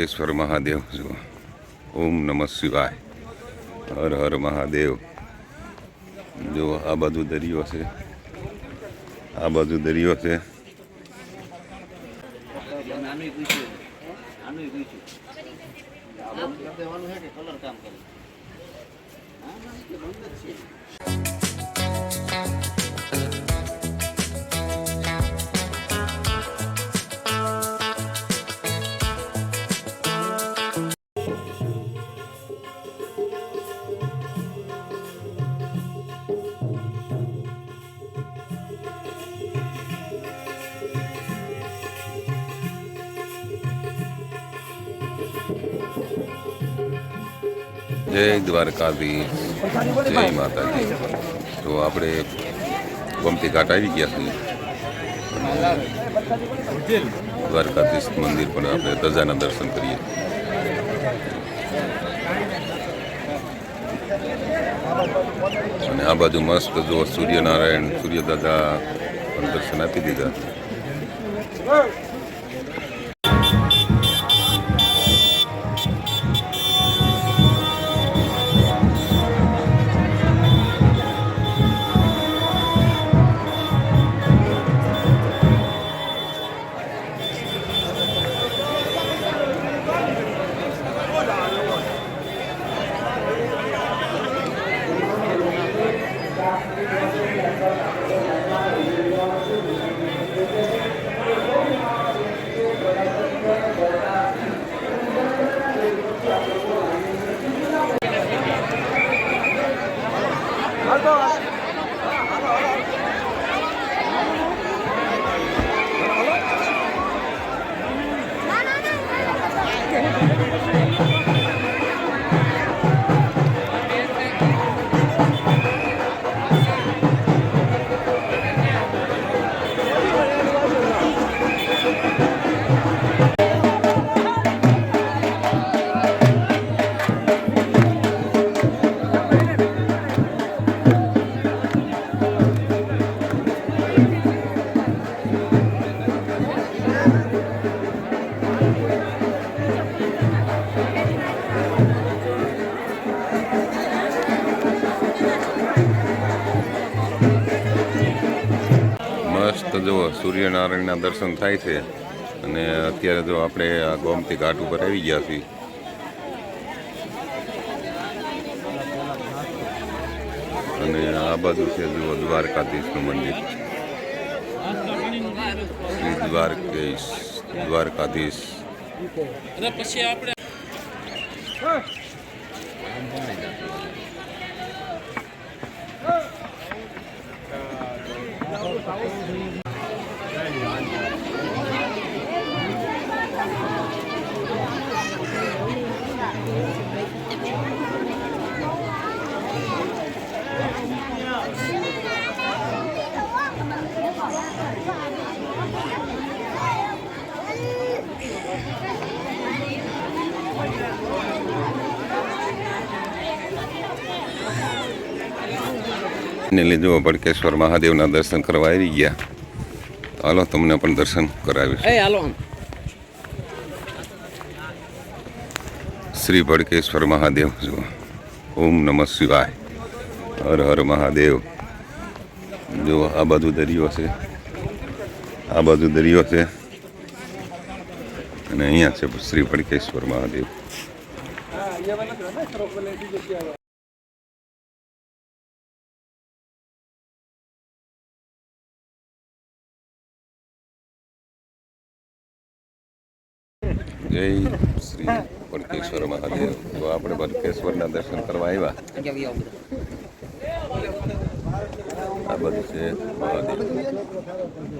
ભડકેશ્વર મહાદેવ જો ઓમ નમઃ શિવાય હર હર મહાદેવ જો આ બાજુ દરિયો છે આ બાજુ દરિયો છે જય દ્વારકાધીશ જય માતાજી તો આપણે ગોમતી ઘાટ આવી ગયા છીએ દ્વારકાધીશ મંદિર પણ આપણે ધજાના દર્શન કરીએ અને આ બાજુ મસ્ત જો સૂર્યનારાયણ સૂર્યદાદા પણ દર્શન આપી દીધા તો જુઓ સૂર્યનારાયણના દર્શન થાય છે અને અત્યારે જો આપણે આ ગોમતી ઘાટ ઉપર આવી ગયા છીએ અને આ બાજુ છે જુઓ દ્વારકાધીશનું મંદિર શ્રી દ્વારકાધીશ પછી આપણે ને લીધો ભડકેશ્વર મહાદેવના દર્શન કરવા આવી ગયા હાલો તમને પણ દર્શન કરાવીશ શ્રી ભડકેશ્વર મહાદેવ જો ઓમ નમઃ શિવાય હર હર મહાદેવ જો આ બાજુ દરિયો છે આ બાજુ દરિયો છે અને અહીંયા છે શ્રી ભડકેશ્વર મહાદેવ જય શ્રી ભડકેશ્વર મહાદેવ તો આપણે ભડકેશ્વરના દર્શન કરવા આવ્યા આ બધું છે મહાદેવ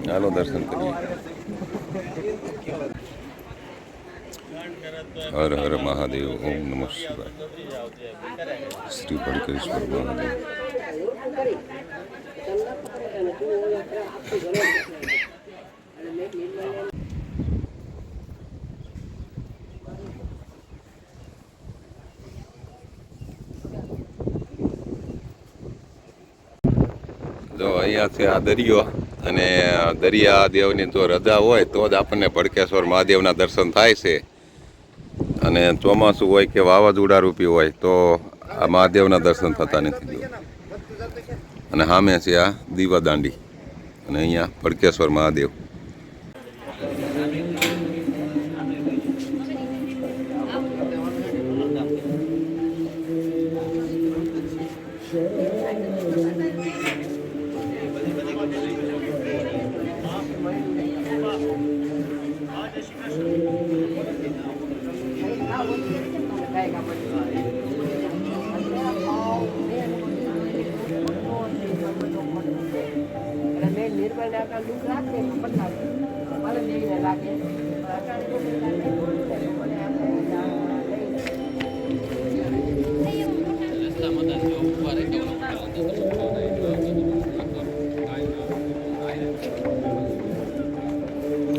ચાલો દર્શન કરીએ હર હર મહાદેવ ઓમ નમઃ શિવાય શ્રી ભડકેશ્વર મહાદેવ જો અહીંયા છે આ દરિયો અને દરિયા દેવની જો રજા હોય તો જ આપણને ભડકેશ્વર મહાદેવના દર્શન થાય છે અને ચોમાસું હોય કે વાવાઝોડા રૂપી હોય તો આ મહાદેવના દર્શન થતા નથી જો. અને સામે છે આ દીવાદાંડી અને અહીંયા ભડકેશ્વર મહાદેવ.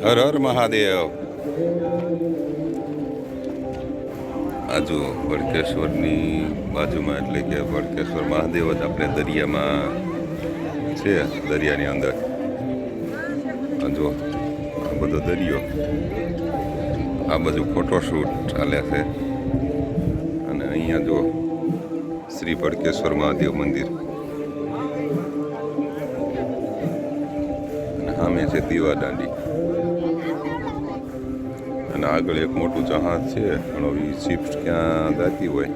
હર હર મહાદેવ. આ જો ભડકેશ્વરની બાજુમાં એટલે કે ભડકેશ્વર મહાદેવ જ આપણે દરિયામાં છે, દરિયાની અંદર. જો આ બધો દરિયો, આ બાજુ ફોટોશૂટ ચાલે છે. અને અહીંયા જો શ્રી ભડકેશ્વર મહાદેવ મંદિર અને સામે છે દીવાદાંડી. અને આગળ એક મોટું જહાજ છે, પણ હવે શિપ ક્યાં જતી હોય